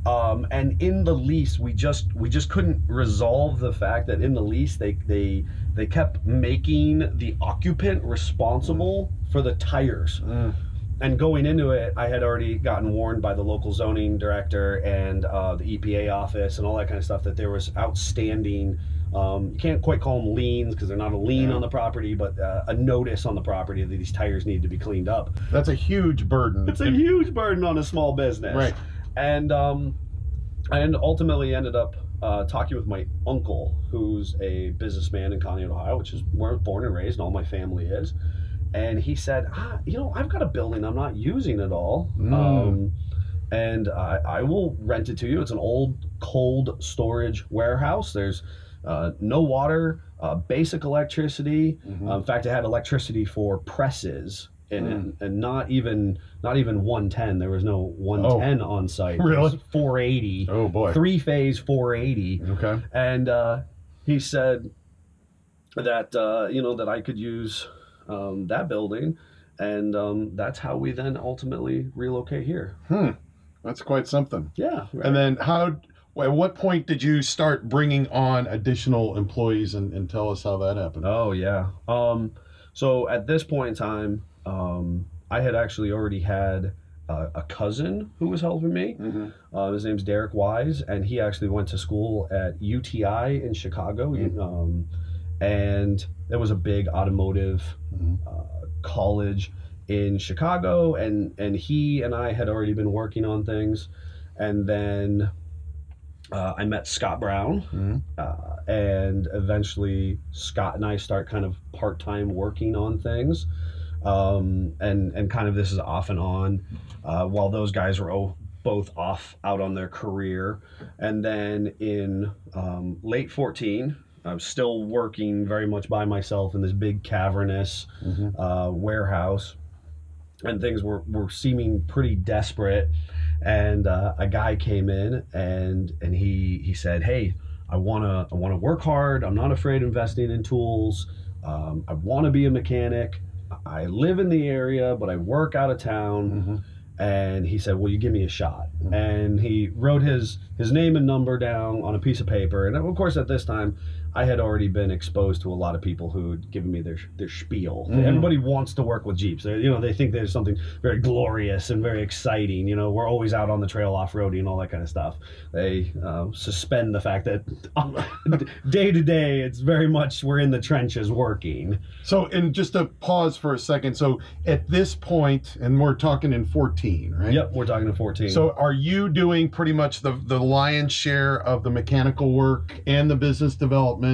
And in the lease, we just couldn't resolve the fact that in the lease they kept making the occupant responsible for the tires. and going into it, I had already gotten warned by the local zoning director and the EPA office and all that kind of stuff that there was outstanding, you can't quite call them liens because they're not a lien on the property, but a notice on the property that these tires need to be cleaned up. That's a huge burden. It's a huge burden on a small business. Right. And ultimately ended up talking with my uncle, who's a businessman in Conneaut, Ohio, which is where I was born and raised, and all my family is. And he said, I've got a building I'm not using at all, and I will rent it to you. It's an old cold storage warehouse. There's no water, basic electricity. In fact, it had electricity for presses in it, and not even 110. There was no 110 on site. Really? It was 480. Oh boy. 3-phase 480. Okay. And he said that that I could use that building, and that's how we then ultimately relocate here. That's quite something. Yeah. Right. And then at what point did you start bringing on additional employees, and tell us how that happened? Oh yeah. So at this point in time, I had actually already had a cousin who was helping me. His name's Derek Wise, and he actually went to school at UTI in Chicago. And there was a big automotive college in Chicago, and he and I had already been working on things. And then I met Scott Brown, and eventually Scott and I start kind of part-time working on things, and kind of this is off and on while those guys were both off out on their career. And then in late 14, I was still working very much by myself in this big cavernous warehouse, and things were seeming pretty desperate. And a guy came in, and he said, "Hey, I wanna work hard. I'm not afraid of investing in tools. I want to be a mechanic. I live in the area, but I work out of town." And he said, "Will you give me a shot?" And he wrote his name and number down on a piece of paper. And of course, at this time, I had already been exposed to a lot of people who had given me their spiel. Everybody wants to work with Jeeps. They think there's something very glorious and very exciting. We're always out on the trail off-roading and all that kind of stuff. They suspend the fact that day to day, it's very much we're in the trenches working. So, and just to pause for a second. So at this point, and we're talking in 14, right? Yep, we're talking in 14. So are you doing pretty much the lion's share of the mechanical work and the business development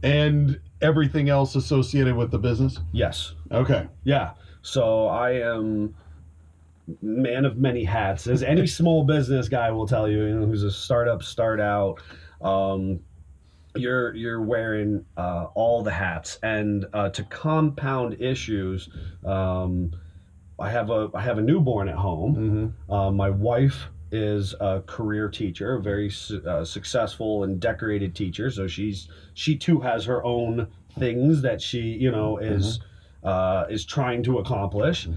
and everything else associated with the business? Yes. Okay. Yeah. So I am man of many hats, as any small business guy will tell you, who's a start out. You're wearing all the hats, and to compound issues, I have a newborn at home. My wife is a career teacher, a very successful and decorated teacher. So she too has her own things that she is trying to accomplish.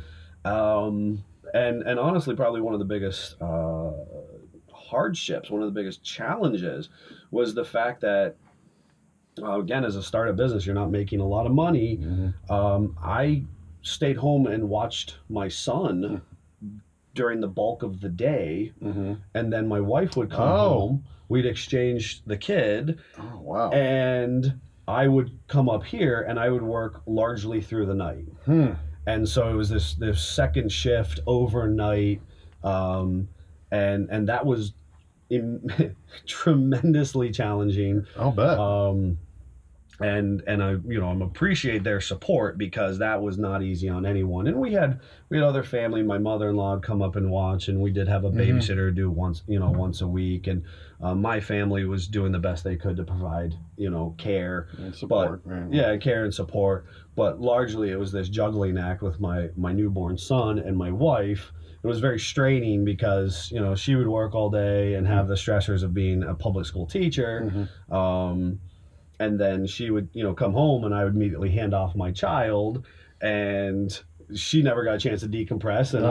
And honestly, probably one of the biggest hardships, one of the biggest challenges, was the fact that again, as a startup business, you're not making a lot of money. I stayed home and watched my son during the bulk of the day, and then my wife would come home. We'd exchange the kid. Oh, wow. And I would come up here, and I would work largely through the night. And so it was this second shift overnight, and that was tremendously challenging. I'll bet. And I appreciate their support, because that was not easy on anyone. And we had other family. My mother-in-law would come up and watch, and we did have a babysitter do once a week. And my family was doing the best they could to provide care and support. Care and support. But largely it was this juggling act with my newborn son and my wife. It was very straining, because she would work all day and have the stressors of being a public school teacher. And then she would, come home, and I would immediately hand off my child, and she never got a chance to decompress. And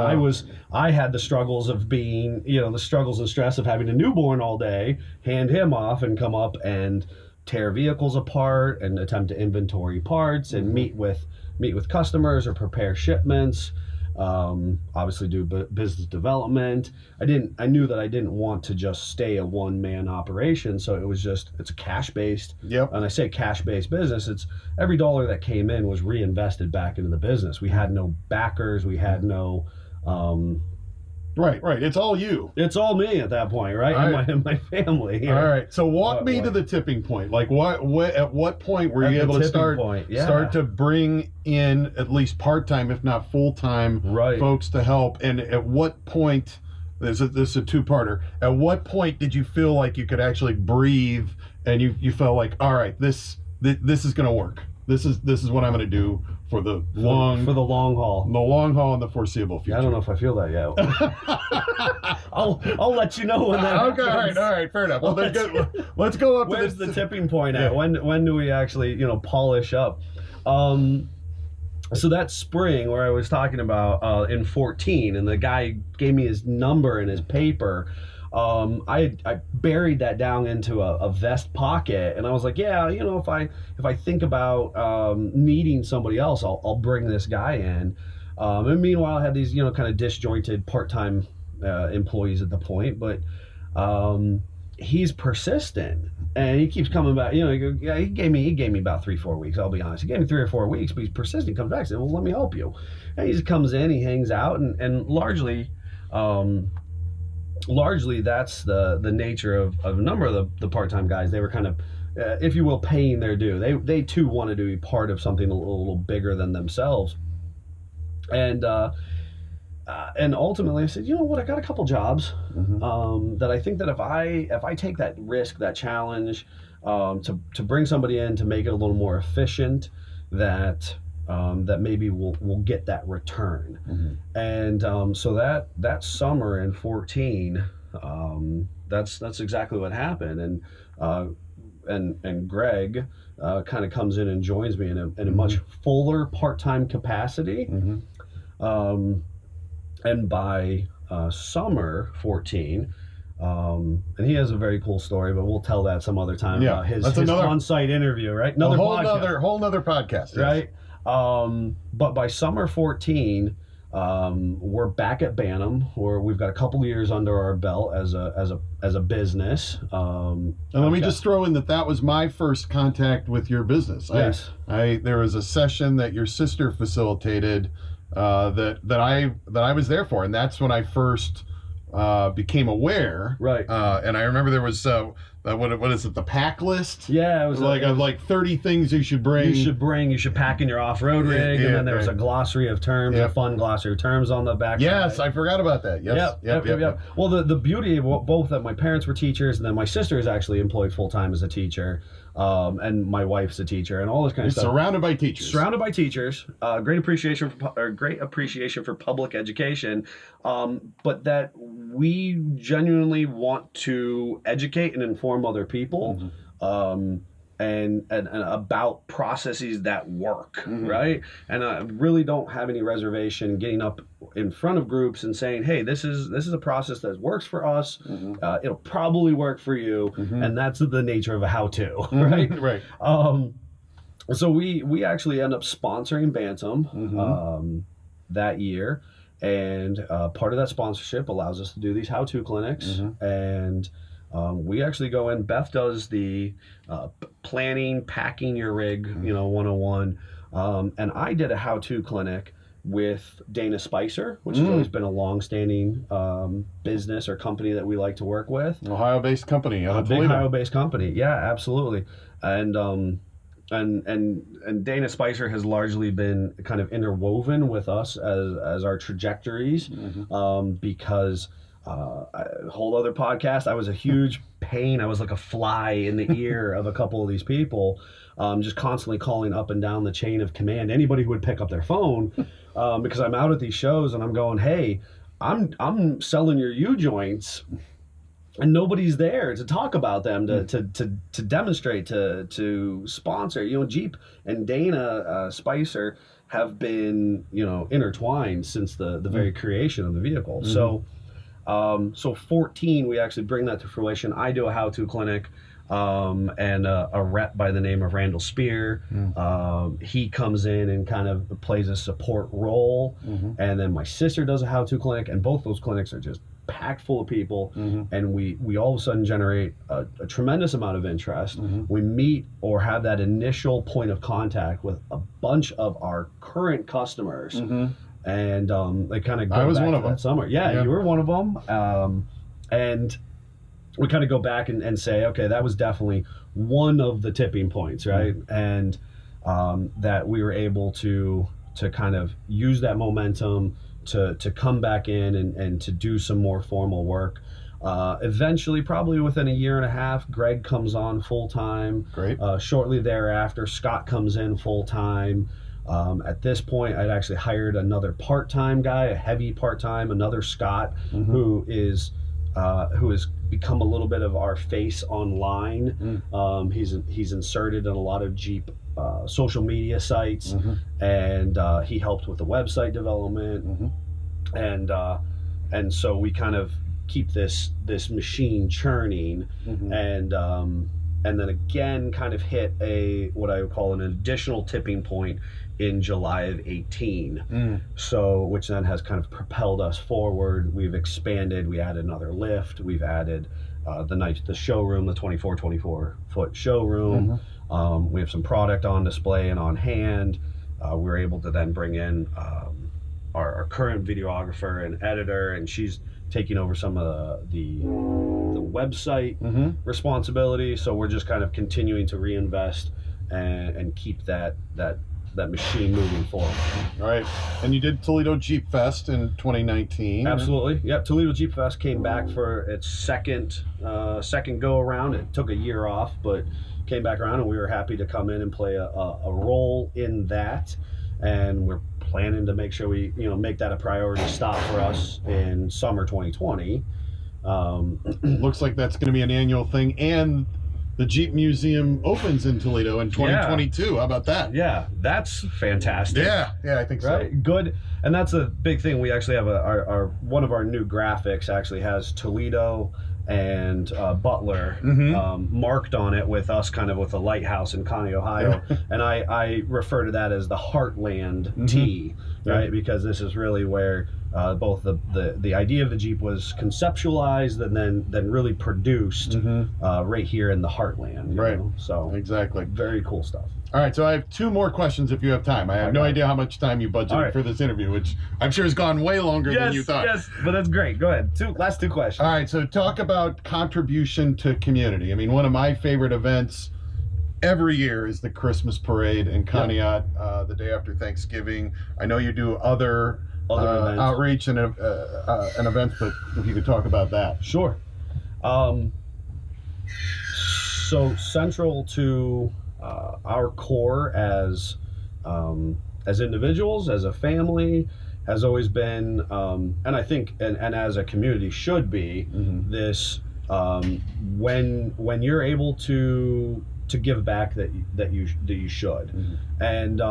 I had the struggles of being, the struggles and stress of having a newborn all day, hand him off, and come up and tear vehicles apart and attempt to inventory parts and meet with customers or prepare shipments. obviously do business development. I knew that I didn't want to just stay a one-man operation, so it's a cash-based. Yep. And I say cash-based business, it's every dollar that came in was reinvested back into the business. We had no backers, we had no Right. It's all you. it's all me at that point, right? And my family here. All right. So walk me to the tipping point. Like at what point were you able to start to bring in at least part-time, if not full-time, folks to help? And at what point, this is a two-parter, at what point did you feel like you could actually breathe and you felt like, all right, this is going to work. This is what I'm going to do for the long haul. The long haul in the foreseeable future. I don't know if I feel that yet. I'll let you know when that okay, happens. all right, fair enough. Well, let's go up. Where's the tipping point at? When do we actually polish up? So that spring where I was talking about in 14, and the guy gave me his number and his paper. I buried that down into a vest pocket, and I was like, yeah, if I think about needing somebody else, I'll bring this guy in. And meanwhile, I had these kind of disjointed part-time employees at the point, but he's persistent, and he keeps coming back. He gave me about 3-4 weeks. I'll be honest, he gave me 3 or 4 weeks, but he's persistent. He comes back and says, well, let me help you. And he just comes in, he hangs out, and largely that's the nature of a number of the part-time guys. They were kind of, if you will, paying their due. They too wanted to be part of something a little bigger than themselves. And ultimately I said, you know what, I got a couple jobs that I think that if I take that risk, that challenge, to bring somebody in to make it a little more efficient, that maybe we'll get that return. And so that summer in 14, that's exactly what happened. And Greg kind of comes in and joins me in a much fuller part-time capacity. And by summer 14, and he has a very cool story, but we'll tell that some other time about his on-site interview, right? Whole nother podcast, right? But by summer 14, we're back at Bantam, where we've got a couple of years under our belt as a business. And let me just throw in that was my first contact with your business. Yes. There was a session that your sister facilitated that I was there for, and that's when I first became aware. Right. And I remember there was what is it, the pack list? Yeah, it was like 30 things you should bring. You should pack in your off-road rig, and then there was a glossary of terms, a fun glossary of terms on the back. Yes, I forgot about that. Yes. Yep. Well, the beauty of both that my parents were teachers, and then my sister is actually employed full-time as a teacher, and my wife's a teacher, and all this kind of stuff. Surrounded by teachers. Great appreciation for public education, but that we genuinely want to educate and inform other people, and about processes that work, right? And I really don't have any reservation getting up in front of groups and saying, hey, this is a process that works for us. It'll probably work for you, and that's the nature of a how-to, right? Right. So we actually end up sponsoring Bantam that year, and part of that sponsorship allows us to do these how-to clinics, and we actually go in. Beth does the planning, packing your rig, 101, and I did a how-to clinic with Dana Spicer, which has always been a long-standing business or company that we like to work with. Ohio-based company. A big Ohio-based company. Yeah, absolutely. And Dana Spicer has largely been kind of interwoven with us as our trajectories, because a whole other podcast, I was a huge pain. I was like a fly in the ear of a couple of these people, just constantly calling up and down the chain of command anybody who would pick up their phone, because I'm out at these shows and I'm going, hey, I'm selling your U-joints, and nobody's there to talk about them, to demonstrate, to sponsor. Jeep and Dana Spicer have been intertwined since the very creation of the vehicle. So So 14, we actually bring that to fruition. I do a how-to clinic, and a rep by the name of Randall Spear. He comes in and kind of plays a support role. And then my sister does a how-to clinic, and both those clinics are just packed full of people. And we all of a sudden generate a tremendous amount of interest. We meet or have that initial point of contact with a bunch of our current customers. And they kind of go I was back one to of them. that summer. Yeah, you were one of them. And we kind of go back and say, okay, that was definitely one of the tipping points, right? And that we were able to kind of use that momentum to come back in and to do some more formal work. Eventually, probably within a year and a half, Greg comes on full time. Great. Shortly thereafter, Scott comes in full time. At this point, I'd actually hired another part-time guy, a heavy part-time, another Scott, who has become a little bit of our face online. He's inserted in a lot of Jeep social media sites, and he helped with the website development, and so we kind of keep this machine churning, and then again kind of hit what I would call an additional tipping point in July of 18. So which then has kind of propelled us forward. We've expanded, we added another lift, we've added the showroom, the 24 foot showroom. We have some product on display and on hand. We're able to then bring in our current videographer and editor, and she's taking over some of the website responsibility. So we're just kind of continuing to reinvest and keep that machine moving forward. All right. And you did Toledo Jeep Fest in 2019. Absolutely. Yep. Toledo Jeep Fest came back for its second go around. It took a year off, but came back around, and we were happy to come in and play a role in that. And we're planning to make sure we make that a priority stop for us in summer 2020. Looks like that's going to be an annual thing, and the Jeep Museum opens in Toledo in 2022. How about that? Yeah, that's fantastic. Yeah, I think so. Right? Good. And that's a big thing. We actually have our one of our new graphics actually has Toledo and Butler marked on it with us kind of with a lighthouse in Connie, Ohio. And I refer to that as the Heartland T, right? Because this is really where both the idea of the Jeep was conceptualized and then really produced right here in the Heartland. Right. So exactly. Very cool stuff. All right, so I have two more questions if you have time. I have no idea how much time you budgeted for this interview, which I'm sure has gone way longer than you thought. Yes, but that's great. Go ahead. Last two questions. All right, so talk about contribution to community. I mean, one of my favorite events every year is the Christmas parade in Conneaut, the day after Thanksgiving. I know you do other outreach and events, but if you could talk about that. Sure. So central to our core as individuals, as a family, has always been, and I think, and as a community should be, this when you're able to give back that you should, and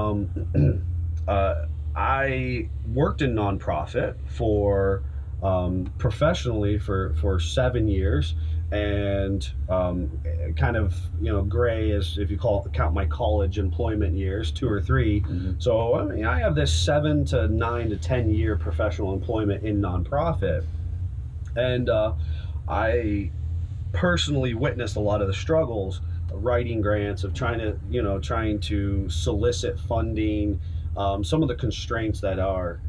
I worked in nonprofit for professionally for 7 years. And kind of gray is if you count my college employment years, 2 or 3. So I mean I have this 7 to 9 to 10 year professional employment in nonprofit, and I personally witnessed a lot of the struggles writing grants, of trying to solicit funding, some of the constraints that are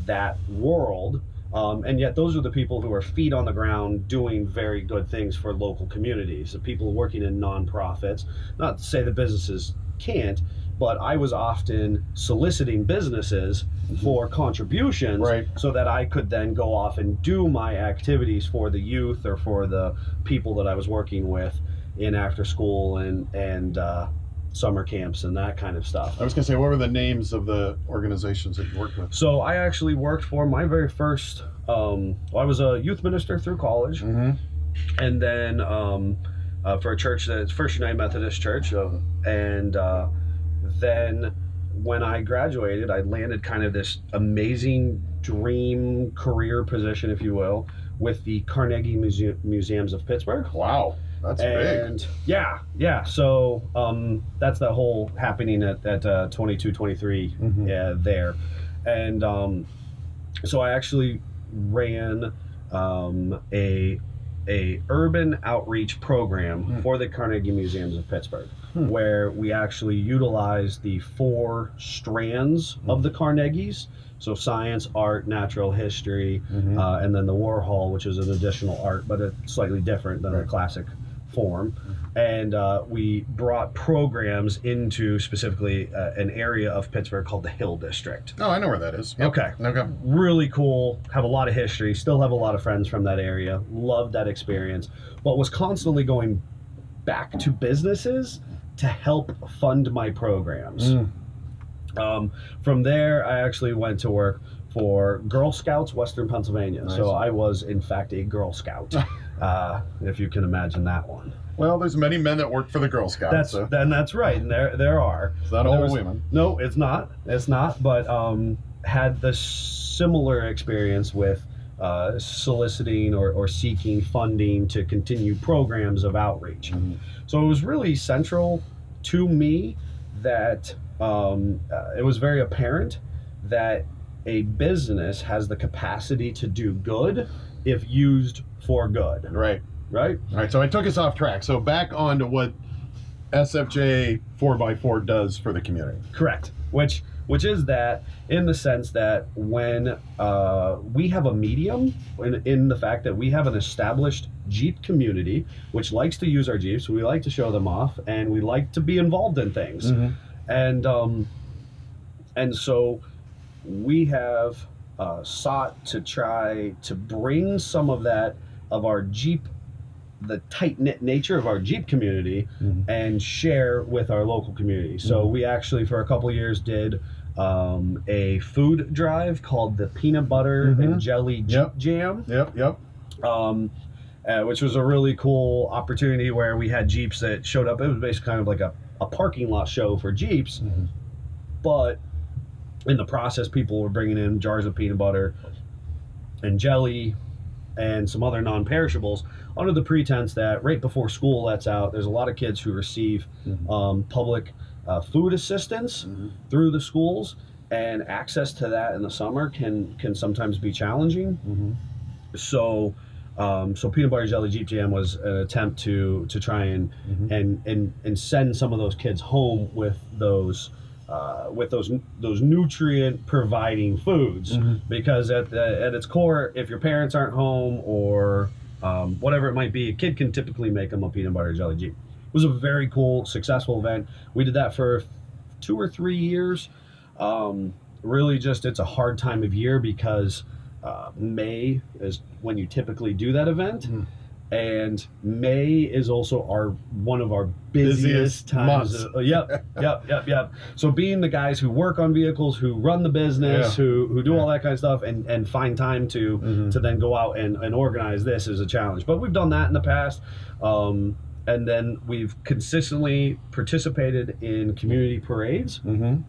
that world. And yet those are the people who are feet on the ground doing very good things for local communities, the people working in nonprofits. Not to say the businesses can't, but I was often soliciting businesses for contributions so that I could then go off and do my activities for the youth or for the people that I was working with in after school and summer camps and that kind of stuff. I was going to say, what were the names of the organizations that you worked with? So I actually worked for my very first, I was a youth minister through college, and then for a church that's First United Methodist Church, and then when I graduated, I landed kind of this amazing dream career position, if you will, with the Carnegie Museums of Pittsburgh. Wow, that's and big. Yeah. So that's the whole happening at 2223 there, and so I actually ran a urban outreach program for the Carnegie Museums of Pittsburgh, where we actually utilized the 4 strands of the Carnegies. So science, art, natural history, and then the Warhol, which is an additional art, but it's slightly different than the classic form. And we brought programs into specifically an area of Pittsburgh called the Hill District. Oh, I know where that is. Yep. Okay. Really cool. Have a lot of history. Still have a lot of friends from that area. Loved that experience. But was constantly going back to businesses to help fund my programs. From there, I actually went to work for Girl Scouts Western Pennsylvania. Nice. So I was, in fact, a Girl Scout, if you can imagine that one. Well, there's many men that work for the Girl Scouts. That's right, and there are. It's not all women. No, it's not. It's not. But had the similar experience with soliciting or seeking funding to continue programs of outreach. So it was really central to me that it was very apparent that a business has the capacity to do good if used for good. Right. Right? All right, so I took us off track. So back on to what SFJ 4x4 does for the community. Correct. Which is that in the sense that when we have a medium, in the fact that we have an established Jeep community, which likes to use our Jeeps, we like to show them off, and we like to be involved in things. And so we have sought to try to bring some of that, of our Jeep, the tight-knit nature of our Jeep community, and share with our local community. So we actually, for a couple of years, did a food drive called the Peanut Butter and Jelly Jeep Jam. Which was a really cool opportunity where we had Jeeps that showed up. It was basically kind of like a parking lot show for Jeeps, but in the process, people were bringing in jars of peanut butter and jelly and some other non-perishables under the pretense that right before school lets out, there's a lot of kids who receive public food assistance through the schools, and access to that in the summer can sometimes be challenging. So Peanut Butter Jelly Jeep Jam was an attempt to try and send some of those kids home with those nutrient providing foods, because at its core, if your parents aren't home or whatever it might be, a kid can typically make them a Peanut Butter Jelly Jeep. It was a very cool, successful event. We did that for 2 or 3 years. Really just, it's a hard time of year because May is when you typically do that event. And May is also one of our busiest times. Yep. So being the guys who work on vehicles, who run the business, who do all that kind of stuff, and find time to then go out and organize this is a challenge. But we've done that in the past. And then we've consistently participated in community parades. And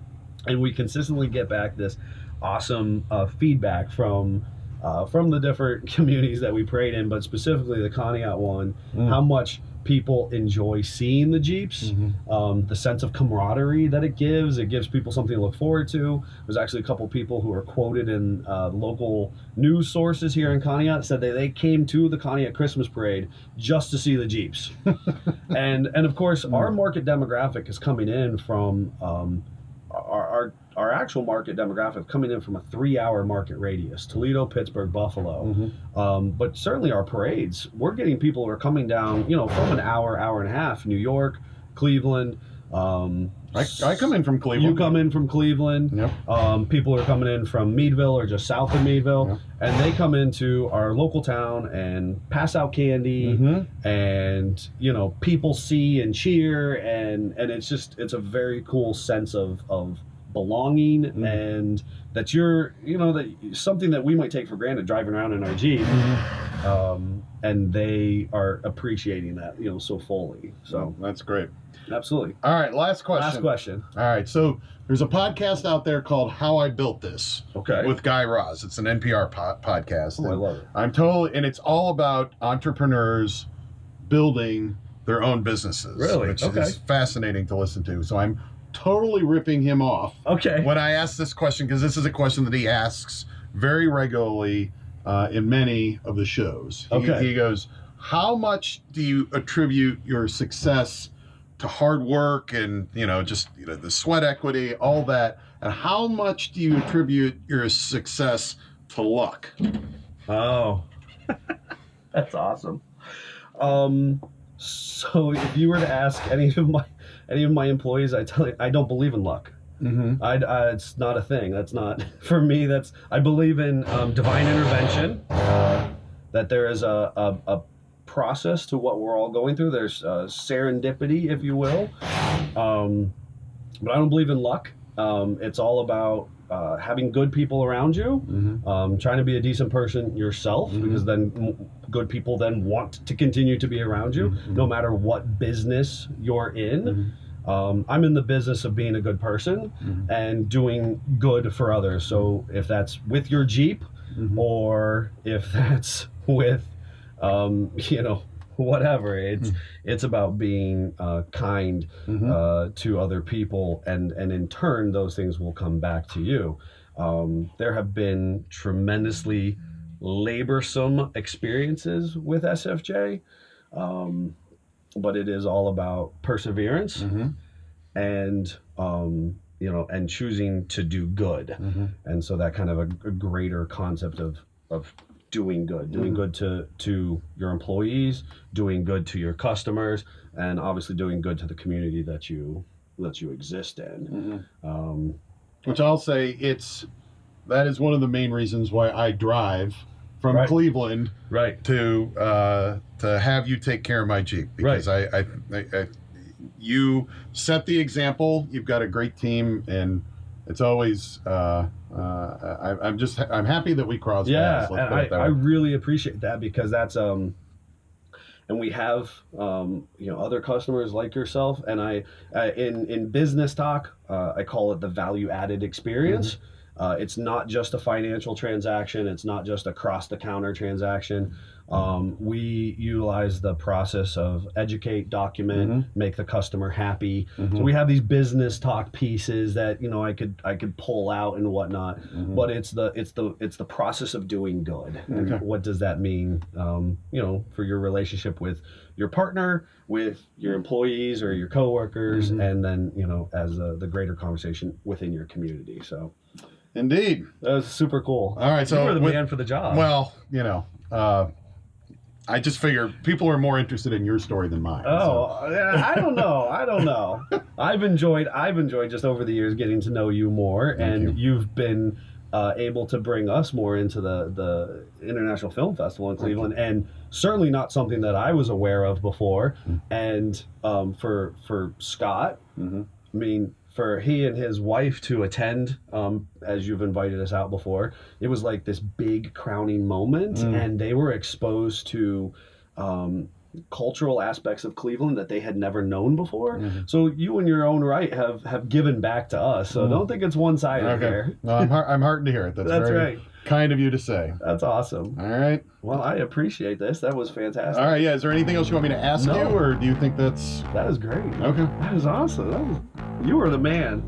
we consistently get back this awesome feedback from the different communities that we parade in, but specifically the Conneaut one, how much people enjoy seeing the Jeeps, the sense of camaraderie that it gives people something to look forward to. There's actually a couple people who are quoted in local news sources here in Conneaut said that they came to the Conneaut Christmas Parade just to see the Jeeps. and of course, our market demographic is coming in from our actual market demographic coming in from a 3-hour market radius: Toledo, Pittsburgh, Buffalo. But certainly our parades, we're getting people who are coming down, from an hour and a half. New York, Cleveland. I come in from Cleveland. You come in from Cleveland. People are coming in from Meadville or just south of Meadville, and they come into our local town and pass out candy, and people see and cheer, and it's a very cool sense of belonging, and that that something that we might take for granted driving around in our Jeep and they are appreciating that, so fully. So that's great. Absolutely. All right, last question. Last question. All right, so there's a podcast out there called How I Built This. Okay. With Guy Raz. It's an NPR podcast. Oh, I love it. And it's all about entrepreneurs building their own businesses. Really? Which Okay. is fascinating to listen to. So I'm totally ripping him off. Okay. When I ask this question, because this is a question that he asks very regularly in many of the shows. He goes, how much do you attribute your success to hard work and, the sweat equity, all that? And how much do you attribute your success to luck? Oh, that's awesome. So if you were to ask any of my employees, I tell you, I don't believe in luck. Mm-hmm. It's not a thing. That's not for me. I believe in divine intervention. That there is a process to what we're all going through. There's serendipity, if you will. But I don't believe in luck. It's all about having good people around you, trying to be a decent person yourself, because then good people then want to continue to be around you, no matter what business you're in. I'm in the business of being a good person and doing good for others. So if that's with your Jeep, or if that's with, whatever, it's about being kind to other people, and in turn, those things will come back to you. There have been tremendously laborsome experiences with SFJ, but it is all about perseverance and and choosing to do good. And so that kind of a greater concept of doing good, to your employees, doing good to your customers, and obviously doing good to the community that you exist in. Which I'll say that is one of the main reasons why I drive from Cleveland to have you take care of my Jeep, because I you set the example. You've got a great team, and it's always I'm happy that we crossed paths. And I really appreciate that, because that's and we have other customers like yourself, and I in business talk I call it the value added experience. It's not just a financial transaction. It's not just a cross-the-counter transaction. We utilize the process of educate, document, make the customer happy. So we have these business talk pieces that I could pull out and whatnot. But it's the process of doing good. And what does that mean? For your relationship with your partner, with your employees or your coworkers, and then as the greater conversation within your community. So. Indeed. That was super cool. All right, so you were the man for the job. Well, I just figure people are more interested in your story than mine. I don't know. I've enjoyed just over the years getting to know you more, and you've been able to bring us more into the International Film Festival in Cleveland, and certainly not something that I was aware of before. And for Scott, I mean, for he and his wife to attend, as you've invited us out before, it was like this big crowning moment, and they were exposed to cultural aspects of Cleveland that they had never known before. So you in your own right have given back to us. So don't think it's one-sided here. No, I'm heartened to hear it. That's very right. Kind of you to say. That's awesome. All right. Well, I appreciate this. That was fantastic. All right. Yeah. Is there anything else you want me to ask you, or do you think that is great. Okay. That is awesome. You were the man.